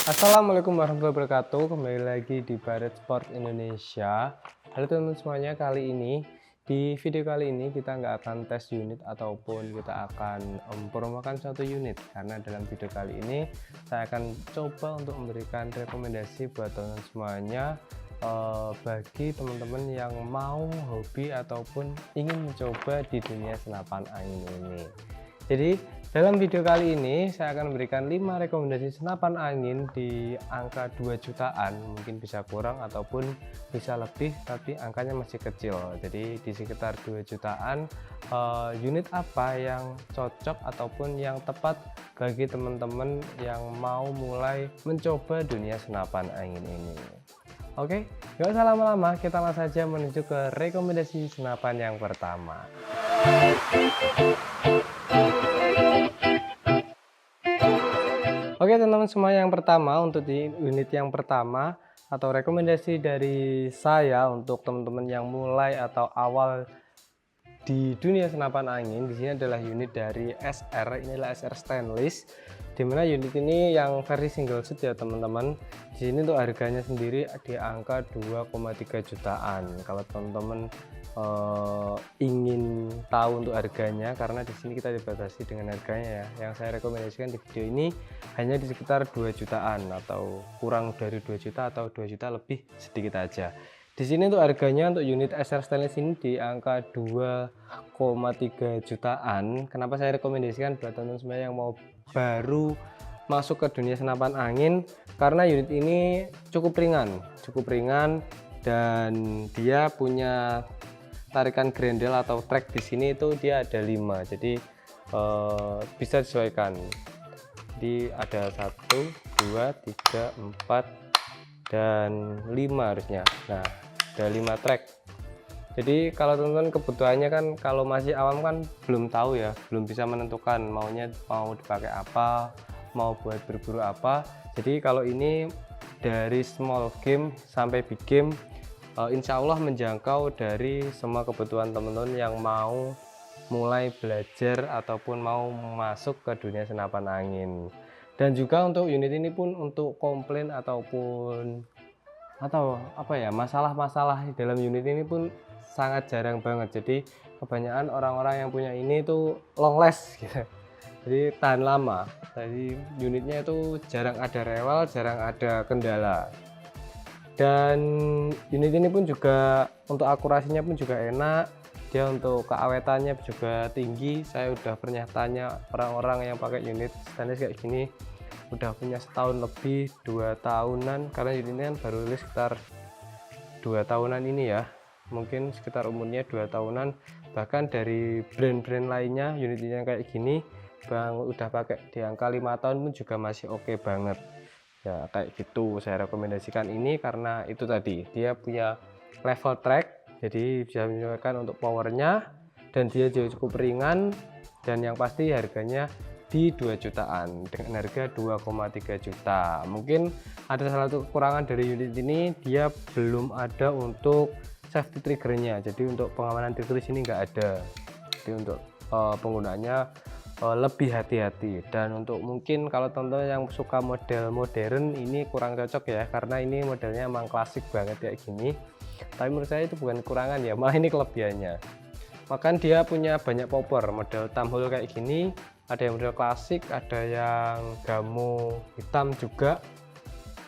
Assalamualaikum warahmatullahi wabarakatuh. Kembali lagi di Baret Sport Indonesia. Halo teman-teman semuanya, di video kali ini kita nggak akan tes unit ataupun kita akan mempromokan suatu unit, karena dalam video kali ini saya akan coba untuk memberikan rekomendasi buat teman-teman semuanya, bagi teman-teman yang mau hobi ataupun ingin mencoba di dunia senapan angin ini. Jadi dalam video kali ini saya akan memberikan 5 rekomendasi senapan angin di angka 2 jutaan, mungkin bisa kurang ataupun bisa lebih, tapi angkanya masih kecil. Jadi di sekitar 2 jutaan, unit apa yang cocok ataupun yang tepat bagi teman-teman yang mau mulai mencoba dunia senapan angin ini. Oke, gak usah lama-lama, kita langsung saja menuju ke rekomendasi senapan yang pertama. Oke teman-teman semua, yang pertama untuk di unit yang pertama atau rekomendasi dari saya untuk teman-teman yang mulai atau awal di dunia senapan angin, di sini adalah unit dari SR. Inilah SR stainless, dimana unit ini yang versi single shoot ya teman-teman. Di sini untuk harganya sendiri di angka 2,3 jutaan. Kalau teman-teman ingin tahu untuk harganya, karena di sini kita dibatasi dengan harganya ya. Yang saya rekomendasikan di video ini hanya di sekitar 2 jutaan atau kurang dari 2 juta atau 2 juta lebih sedikit aja. Di sini untuk harganya untuk unit SR stainless ini di angka 2,3 jutaan. Kenapa saya rekomendasikan buat teman-teman semua yang mau baru masuk ke dunia senapan angin? Karena unit ini cukup ringan dan dia punya tarikan grendel atau track di sini itu dia ada 5, jadi bisa disesuaikan. Jadi ada 1, 2, 3, 4 dan 5 harusnya. Nah, ada 5 track. Jadi kalau teman-teman kebutuhannya kan, kalau masih awam kan belum tahu ya, belum bisa menentukan maunya mau dipakai apa, mau buat berburu apa. Jadi kalau ini dari small game sampai big game, insya Allah menjangkau dari semua kebutuhan teman-teman yang mau mulai belajar ataupun mau masuk ke dunia senapan angin. Dan juga untuk unit ini pun untuk komplain ataupun masalah-masalah dalam unit ini pun sangat jarang banget. Jadi kebanyakan orang-orang yang punya ini itu long last gitu. Jadi tahan lama. Jadi unitnya itu jarang ada rewel, jarang ada kendala. Dan unit ini pun juga untuk akurasinya pun juga enak, dia untuk keawetannya juga tinggi. Saya udah pernah tanya orang-orang yang pakai unit stainless kayak gini, udah punya setahun lebih, 2 tahunan, karena unit ini kan baru rilis sekitar 2 tahunan ini ya, mungkin sekitar umurnya 2 tahunan. Bahkan dari brand-brand lainnya unit ini yang kayak gini udah pakai di angka 5 tahun pun juga masih oke banget ya. Kayak gitu saya rekomendasikan ini karena itu tadi dia punya level track, jadi bisa menyesuaikan untuk powernya, dan dia juga cukup ringan, dan yang pasti harganya di 2 jutaan dengan harga 2,3 juta. Mungkin ada salah satu kekurangan dari unit ini, dia belum ada untuk safety triggernya, jadi untuk pengamanan trigger di sini nggak ada. Jadi untuk penggunaannya lebih hati-hati. Dan untuk mungkin kalau teman-teman yang suka model modern ini kurang cocok ya, karena ini modelnya emang klasik banget kayak gini. Tapi menurut saya itu bukan kekurangan ya, malah ini kelebihannya. Bahkan dia punya banyak popper model tamhole kayak gini, ada yang model klasik, ada yang gamo hitam juga.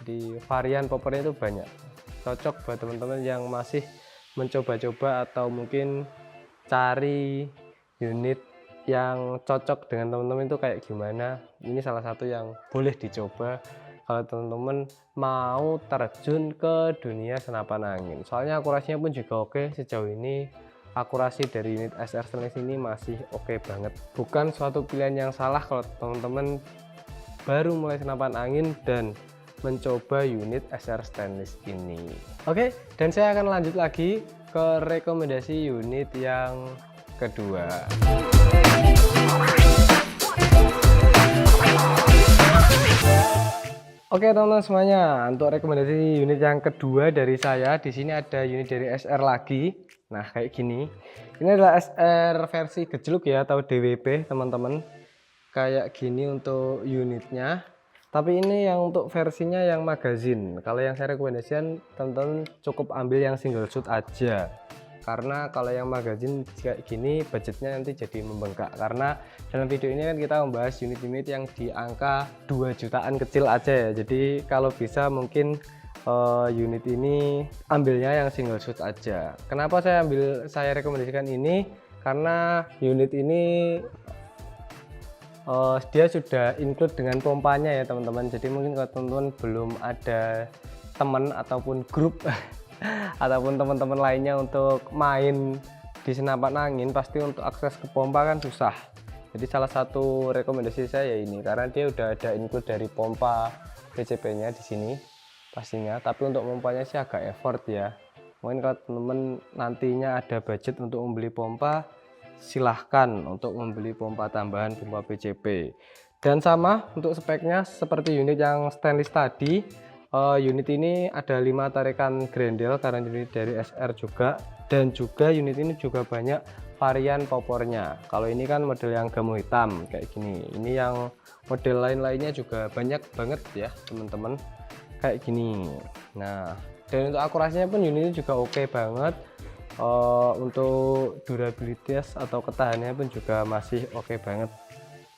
Di varian poppernya itu banyak, cocok buat teman-teman yang masih mencoba-coba atau mungkin cari unit yang cocok dengan teman-teman itu kayak gimana. Ini salah satu yang boleh dicoba kalau teman-teman mau terjun ke dunia senapan angin. Soalnya akurasinya pun juga oke. Sejauh ini akurasi dari unit SR stainless ini masih oke banget. Bukan suatu pilihan yang salah kalau teman-teman baru mulai senapan angin dan mencoba unit SR stainless ini. Oke, dan saya akan lanjut lagi ke rekomendasi unit yang kedua. Oke teman-teman semuanya, untuk rekomendasi unit yang kedua dari saya, di sini ada unit dari SR lagi. Nah kayak gini, ini adalah SR versi gejluk ya, atau DWP teman-teman. Kayak gini untuk unitnya. Tapi ini yang untuk versinya yang magazin. Kalau yang saya rekomendasikan teman-teman cukup ambil yang single shoot aja. Karena kalau yang magazin kayak gini budgetnya nanti jadi membengkak. Karena dalam video ini kan kita membahas unit-unit yang di angka 2 jutaan kecil aja ya. Jadi kalau bisa mungkin unit ini ambilnya yang single shoot aja. Kenapa saya rekomendasikan ini? Karena unit ini dia sudah include dengan pompanya ya teman-teman. Jadi mungkin kalau teman-teman belum ada teman ataupun grup ataupun teman-teman lainnya untuk main di senapan angin, pasti untuk akses ke pompa kan susah. Jadi salah satu rekomendasi saya ini karena dia udah ada include dari pompa PCP-nya di sini pastinya. Tapi untuk pompanya sih agak effort ya. Mungkin kalau teman-teman nantinya ada budget untuk membeli pompa, silahkan untuk membeli pompa tambahan pompa PCP. Dan sama untuk speknya seperti unit yang stainless tadi. Unit ini ada 5 tarikan grendel karena unit dari SR juga, dan juga unit ini juga banyak varian popornya. Kalau ini kan model yang gamu hitam kayak gini, ini yang model lain-lainnya juga banyak banget ya teman-teman kayak gini. Nah, dan untuk akurasinya pun unit ini juga oke banget. Untuk durabilitas atau ketahanannya pun juga masih oke banget.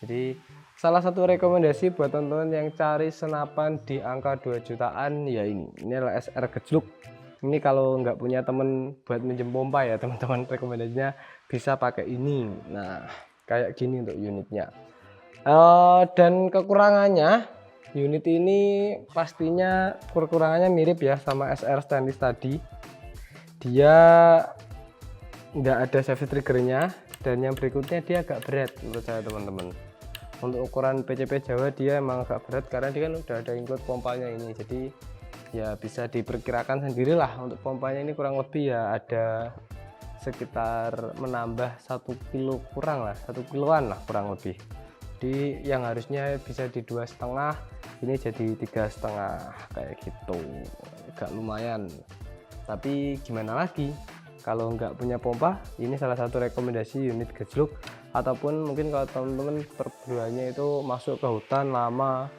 Jadi salah satu rekomendasi buat teman-teman yang cari senapan di angka 2 jutaan ya ini adalah SR gejluk. Ini kalau nggak punya temen buat minjem pompa ya teman-teman, rekomendasinya bisa pakai ini. Nah kayak gini untuk unitnya. Dan kekurangannya, unit ini pastinya kekurangannya mirip ya sama SR stainless tadi. Dia nggak ada safety triggernya, dan yang berikutnya dia agak berat menurut saya teman-teman. Untuk ukuran PCP Jawa dia emang agak berat karena dia kan udah ada include pompanya ini, jadi ya bisa diperkirakan sendirilah untuk pompanya ini kurang lebih ya ada sekitar menambah 1 kilo kurang lah, 1 kiloan lah kurang lebih. Jadi yang harusnya bisa di 2,5 ini jadi 3,5 kayak gitu, agak lumayan. Tapi gimana lagi, kalau nggak punya pompa, ini salah satu rekomendasi unit gejluk. Ataupun mungkin kalau teman-teman perburuannya itu masuk ke hutan lama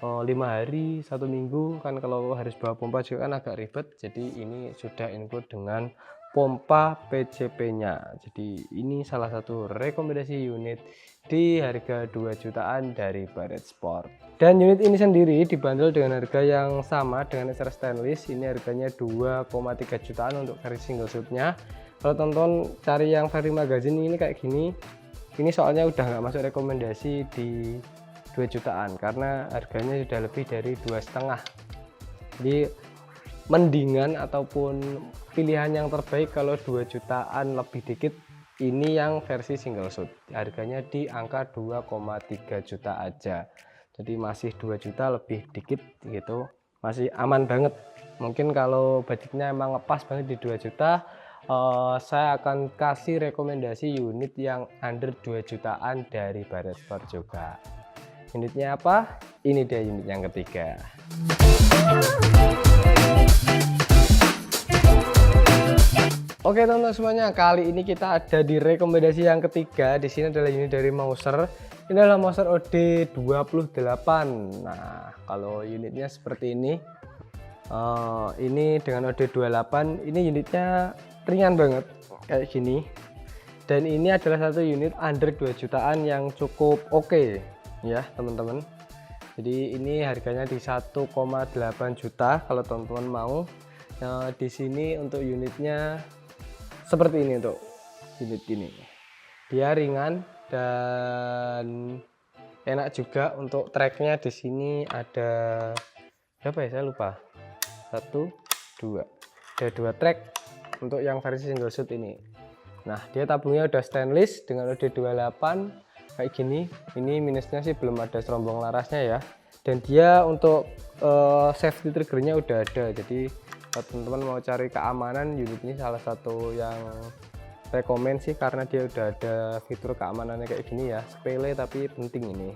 5 hari 1 minggu kan, kalau harus bawa pompa juga kan agak ribet. Jadi ini sudah include dengan pompa PCP nya. Jadi ini salah satu rekomendasi unit di harga 2 jutaan dari Barrett Sport. Dan unit ini sendiri dibanderol dengan harga yang sama dengan SR stainless. Ini harganya 2,3 jutaan untuk versi single shootnya. Kalau teman-teman cari yang versi magazine ini kayak gini, ini soalnya udah nggak masuk rekomendasi di 2 jutaan karena harganya sudah lebih dari 2,5. Jadi mendingan ataupun pilihan yang terbaik kalau 2 jutaan lebih dikit, ini yang versi single shoot, harganya di angka 2,3 juta aja. Jadi masih 2 juta lebih dikit gitu, masih aman banget. Mungkin kalau budgetnya emang ngepas banget di 2 juta, saya akan kasih rekomendasi unit yang under 2 jutaan dari Barrett Sport juga. Unitnya apa? Ini dia unit yang ketiga. Oke teman-teman semuanya, kali ini kita ada di rekomendasi yang ketiga. Di sini adalah unit dari Mauser. Ini adalah Mauser OD28. Nah, kalau unitnya seperti ini. Ini dengan OD28, ini unitnya ringan banget kayak gini. Dan ini adalah satu unit under 2 jutaan yang cukup oke ya teman-teman. Jadi ini harganya di 1,8 juta kalau teman-teman mau. Nah, di sini untuk unitnya seperti ini untuk unit ini. Dia ringan dan enak juga. Untuk tracknya di sini ada berapa ya, saya lupa. 1, 2. Ada 2 track untuk yang versi single shoot ini. Nah, dia tabungnya udah stainless dengan OD28 kayak gini. Ini minusnya sih belum ada serombong larasnya ya. Dan dia untuk safety triggernya udah ada. Jadi kalau teman-teman mau cari keamanan, unit ini salah satu yang rekomen sih karena dia udah ada fitur keamanannya kayak gini ya. Sepele tapi penting ini.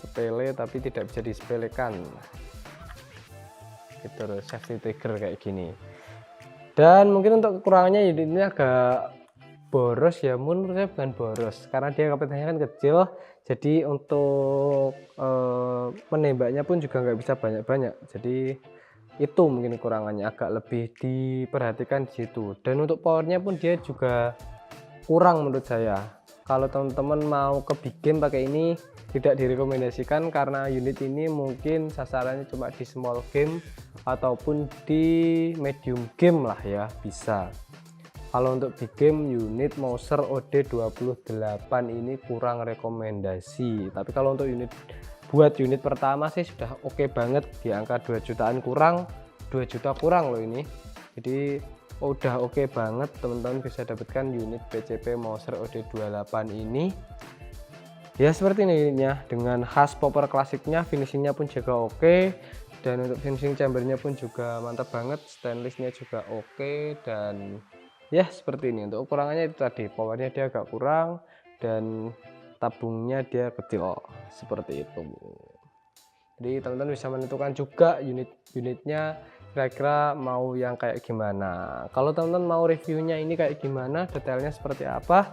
Sepele tapi tidak bisa disepelekan. Fitur safety trigger kayak gini. Dan mungkin untuk kekurangannya unit ini agak boros ya, menurut saya bukan boros karena dia kapasitasnya kan kecil, Jadi untuk menembaknya pun juga nggak bisa banyak-banyak. Jadi itu mungkin kekurangannya, agak lebih diperhatikan di situ. Dan untuk powernya pun dia juga kurang menurut saya. Kalau teman-teman mau ke big game pakai ini tidak direkomendasikan, karena unit ini mungkin sasarannya cuma di small game ataupun di medium game lah ya, bisa. Kalau untuk big game unit Mouser OD28 ini kurang rekomendasi. Tapi kalau untuk buat unit pertama sih sudah oke banget, di angka 2 jutaan kurang, 2 juta kurang loh ini. Jadi udah oke banget, teman-teman bisa dapatkan unit PCP Mouser OD28 ini. Ya seperti ini unitnya, dengan khas popper klasiknya, finishingnya pun juga oke, dan untuk finishing chambernya pun juga mantap banget, stainlessnya juga oke. Dan ya seperti ini. Untuk ukurannya itu tadi, powernya dia agak kurang dan tabungnya dia kecil seperti itu. Jadi teman-teman bisa menentukan juga unitnya kira-kira mau yang kayak gimana. Kalau teman-teman mau reviewnya ini kayak gimana, detailnya seperti apa,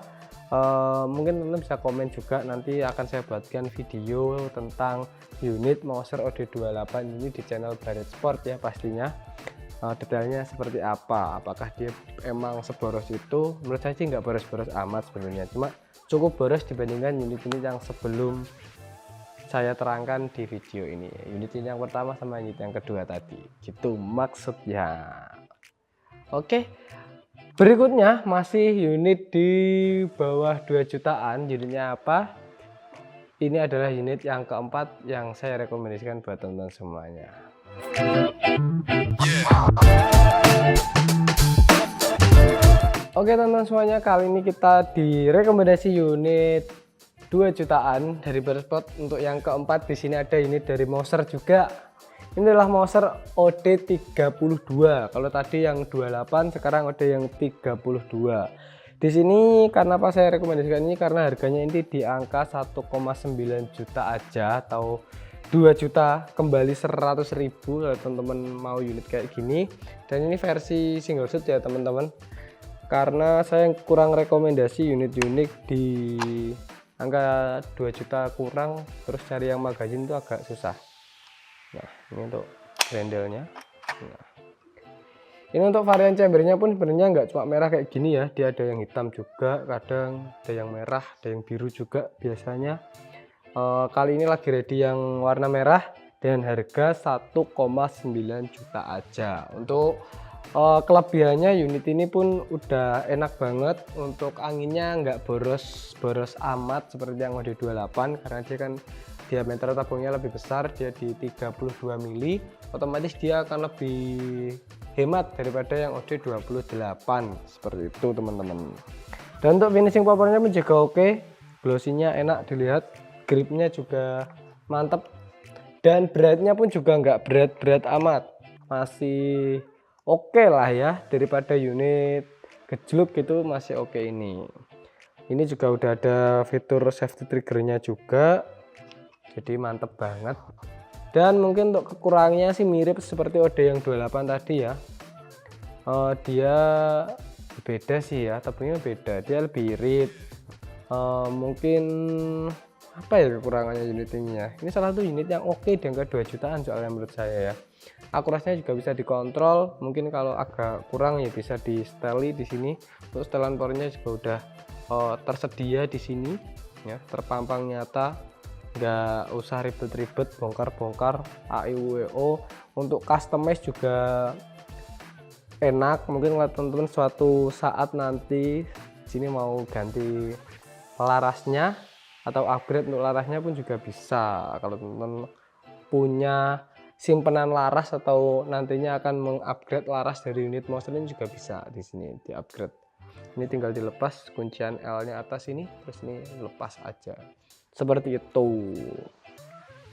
mungkin teman-teman bisa komen juga, nanti akan saya buatkan video tentang unit Mouser OD28 ini di channel Barret Sport ya pastinya. Detailnya seperti apa, apakah dia emang seboros itu. Menurut saya sih nggak boros-boros amat sebenarnya, cuma cukup boros dibandingkan unit-unit yang sebelum saya terangkan di video ini. Unit ini yang pertama sama unit yang kedua tadi, gitu maksudnya. Oke, berikutnya masih unit di bawah 2 jutaan. Unitnya apa? Ini adalah unit yang keempat yang saya rekomendasikan buat teman-teman semuanya. Oke teman-teman semuanya, kali ini kita direkomendasi unit 2 jutaan dari Barret Sport. Untuk yang keempat di sini ada unit dari Mouser juga. Ini adalah Mouser OD32. Kalau tadi yang 28, sekarang ada yang 32. Di sini karena apa saya rekomendasikan ini, karena harganya ini di angka 1,9 juta aja, atau 2 juta kembali 100.000 kalau teman-teman mau unit kayak gini. Dan ini versi single shoot ya teman-teman, karena saya kurang rekomendasi unit-unit di angka 2 juta kurang, terus cari yang magazine itu agak susah. Nah ini untuk grendelnya. Nah, ini untuk varian chambernya pun sebenarnya nggak cuma merah kayak gini ya, dia ada yang hitam juga, kadang ada yang merah, ada yang biru juga biasanya. Kali ini lagi ready yang warna merah dengan harga 1,9 juta aja. Untuk kelebihannya unit ini pun udah enak banget, untuk anginnya nggak boros amat seperti yang OD28, karena dia kan diameter tabungnya lebih besar, dia di 32 mili, otomatis dia akan lebih hemat daripada yang OD28 seperti itu teman-teman. Dan untuk finishing poppernya pun juga oke, glossy-nya enak dilihat, gripnya juga mantap, dan beratnya pun juga nggak berat-berat amat, masih oke lah ya, daripada unit gejluk gitu masih oke ini. Ini juga udah ada fitur safety triggernya juga, jadi mantep banget. Dan mungkin untuk kekurangannya sih mirip seperti OD yang 28 tadi ya. Dia beda sih ya, tabungnya beda, dia lebih irit. Mungkin apa ya kekurangannya unit ini ya. Ini salah satu unit yang oke di angka 2 jutaan soalnya menurut saya ya. Akurasinya juga bisa dikontrol, mungkin kalau agak kurang ya bisa di setel di sini. Untuk setelan powernya juga udah tersedia di sini ya, terpampang nyata, nggak usah ribet-ribet bongkar-bongkar AIWO. Untuk customize juga enak, mungkin kalau teman-teman suatu saat nanti sini mau ganti larasnya atau upgrade untuk larasnya pun juga bisa. Kalau teman-teman punya simpenan laras atau nantinya akan mengupgrade laras dari unit Mouser ini juga bisa di sini di upgrade. Ini tinggal dilepas kuncian L-nya atas ini, terus ini lepas aja. Seperti itu.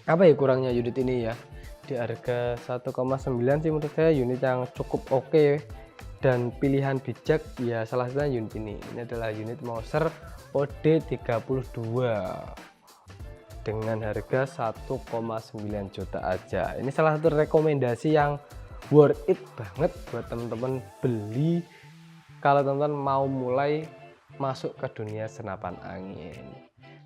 Apa ya kurangnya unit ini ya? Di harga 1,9 sih menurut saya unit yang cukup oke, dan pilihan bijak ya salah satunya unit ini. Ini adalah unit Mouser OD32 dengan harga 1,9 juta aja. Ini salah satu rekomendasi yang worth it banget buat teman-teman beli kalau teman-teman mau mulai masuk ke dunia senapan angin.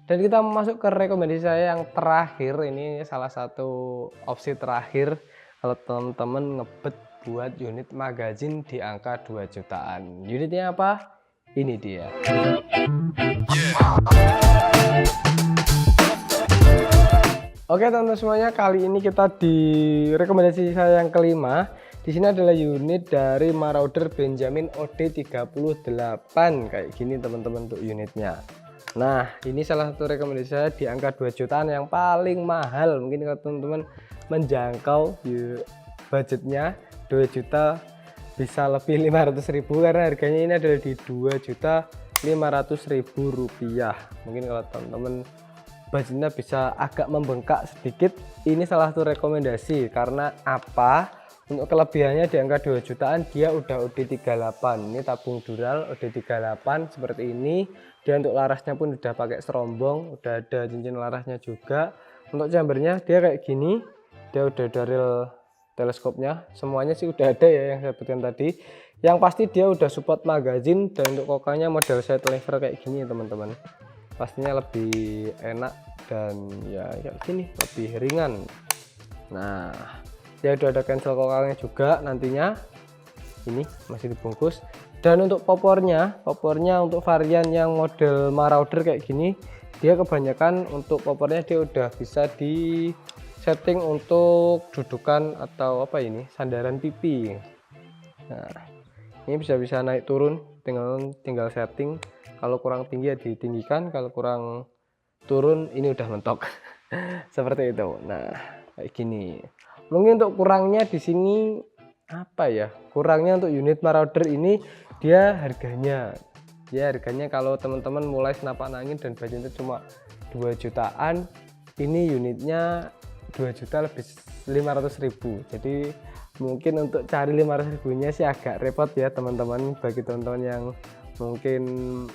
Dan kita masuk ke rekomendasi saya yang terakhir, ini salah satu opsi terakhir kalau teman-teman ngebet buat unit magazin di angka 2 jutaan. Unitnya apa? Ini dia. Oke teman-teman semuanya, kali ini kita di rekomendasi saya yang kelima. Di sini adalah unit dari Marauder Benjamin OD38 kayak gini teman-teman untuk unitnya. Nah, ini salah satu rekomendasi saya di angka 2 jutaan yang paling mahal. Mungkin kalau teman-teman menjangkau budgetnya 2 juta bisa lebih 500.000 karena harganya ini adalah di 2.500.000 rupiah. Mungkin kalau teman-teman budgetnya bisa agak membengkak sedikit, ini salah satu rekomendasi. Karena apa? Untuk kelebihannya di angka 2 jutaan dia udah OD38. Ini tabung dural OD38 seperti ini. Dia untuk larasnya pun udah pakai serombong, udah ada cincin larasnya juga. Untuk chambernya dia kayak gini. Dia udah ada reel teleskopnya. Semuanya sih udah ada ya yang saya sebutkan tadi. Yang pasti dia udah support magazin, dan untuk kokangnya model side lever kayak gini ya teman-teman. Pastinya lebih enak dan ya kayak gini, lebih ringan. Nah, dia udah ada cancel kokangnya juga nantinya. Ini masih dibungkus. Dan untuk popornya untuk varian yang model Marauder kayak gini, dia kebanyakan untuk popornya dia udah bisa di setting untuk dudukan atau apa ini, sandaran pipi. Nah, ini bisa naik turun, tinggal setting. Kalau kurang tinggi ya ditinggikan, kalau kurang turun ini udah mentok. Seperti itu. Nah, kayak gini. Mungkin untuk kurangnya di sini apa ya? Kurangnya untuk unit Marauder ini dia harganya. Ya harganya kalau teman-teman mulai senapan angin dan budgetnya cuma 2 jutaan, ini unitnya 2.500.000. Jadi mungkin untuk cari 500.000-nya sih agak repot ya teman-teman. Bagi teman-teman yang mungkin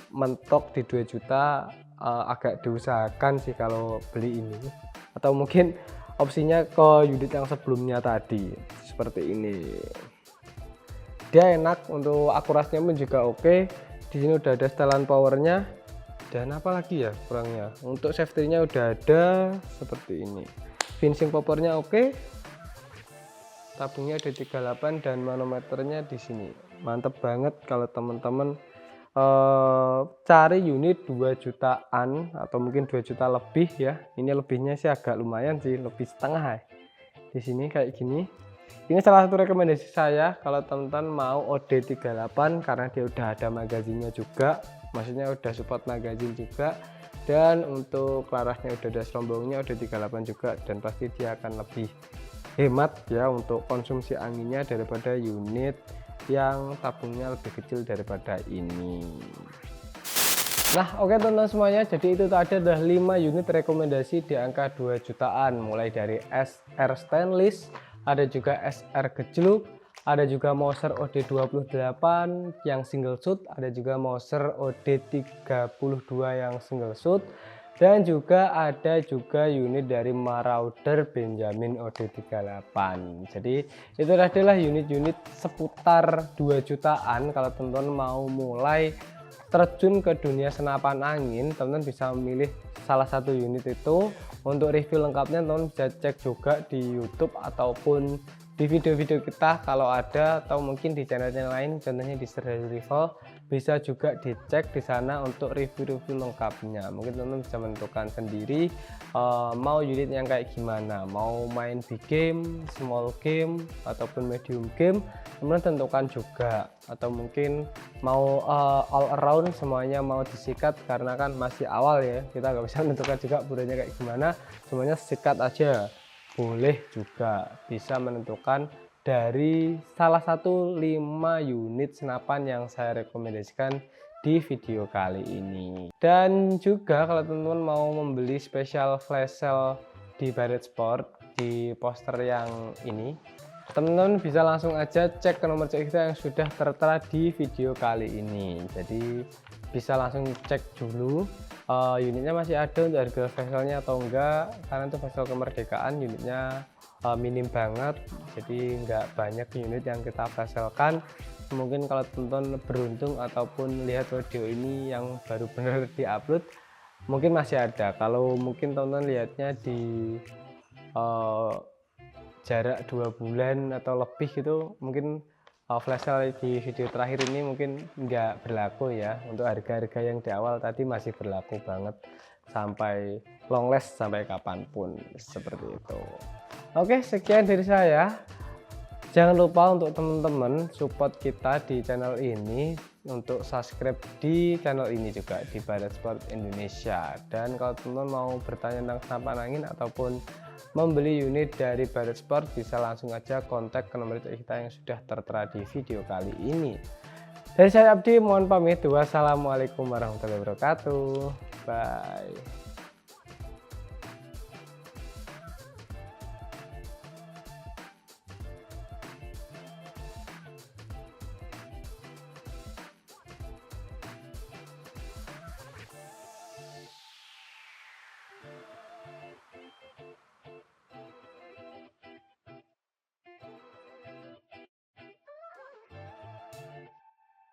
mentok di 2 juta, agak diusahakan sih kalau beli ini. Atau mungkin opsinya ke unit yang sebelumnya tadi seperti ini. Dia enak, untuk akurasinya pun juga oke. Di sini udah ada setelan powernya. Dan apalagi ya kurangnya, untuk safety-nya udah ada seperti ini. Finishing popornya oke. Tabungnya ada 38 dan manometernya di sini. Mantep banget kalau teman-teman cari unit 2 jutaan atau mungkin 2 juta lebih ya. Ini lebihnya sih agak lumayan sih, lebih setengah ya. Di sini kayak gini. Ini salah satu rekomendasi saya kalau teman-teman mau OD38 karena dia udah ada magazinnya juga. Maksudnya udah support magazin juga. Dan untuk larasnya udah ada serombongnya OD38 juga, dan pasti dia akan lebih hemat ya untuk konsumsi anginnya daripada unit yang tabungnya lebih kecil daripada ini. Nah oke teman-teman semuanya, jadi itu tadi adalah 5 unit rekomendasi di angka 2 jutaan, mulai dari SR stainless, ada juga SR gejluk, ada juga Moser OD28 yang single shoot, ada juga Moser OD32 yang single shoot, dan juga ada juga unit dari Marauder Benjamin OD38. Jadi itu adalah unit-unit seputar 2 jutaan. Kalau teman-teman mau mulai terjun ke dunia senapan angin, teman-teman bisa memilih salah satu unit itu. Untuk review lengkapnya teman-teman bisa cek juga di YouTube ataupun di video-video kita kalau ada, atau mungkin di channel-channel lain, contohnya di Serial Rival, bisa juga dicek di sana untuk review-review lengkapnya. Mungkin teman-teman bisa menentukan sendiri mau unit yang kayak gimana, mau main big game, small game, ataupun medium game, teman-teman tentukan juga. Atau mungkin mau all around, semuanya mau disikat, karena kan masih awal ya, kita nggak bisa menentukan juga burunya kayak gimana, semuanya sikat aja. Boleh juga, bisa menentukan dari salah satu 5 unit senapan yang saya rekomendasikan di video kali ini. Dan juga kalau teman-teman mau membeli special flash sale di Barrett Sport di poster yang ini, teman-teman bisa langsung aja cek ke nomor cek kita yang sudah tertera di video kali ini. Jadi bisa langsung cek dulu unitnya masih ada untuk harga facialnya atau enggak, karena itu facial kemerdekaan unitnya minim banget, jadi enggak banyak unit yang kita facialkan. Mungkin kalau teman-teman beruntung ataupun lihat video ini yang baru benar diupload, mungkin masih ada. Kalau mungkin teman-teman lihatnya di jarak 2 bulan atau lebih gitu, mungkin flash sale di video terakhir ini mungkin nggak berlaku ya. Untuk harga-harga yang di awal tadi masih berlaku banget sampai long last sampai kapanpun, seperti itu. Oke, sekian dari saya. Jangan lupa untuk teman-teman support kita di channel ini, untuk subscribe di channel ini juga di Barat Sport Indonesia. Dan kalau teman-teman mau bertanya tentang senapan angin ataupun membeli unit dari Barat Sport, bisa langsung aja kontak ke nomor kita yang sudah tertera di video kali ini. Dari saya Abdi, mohon pamit. Wassalamualaikum warahmatullahi wabarakatuh. Bye.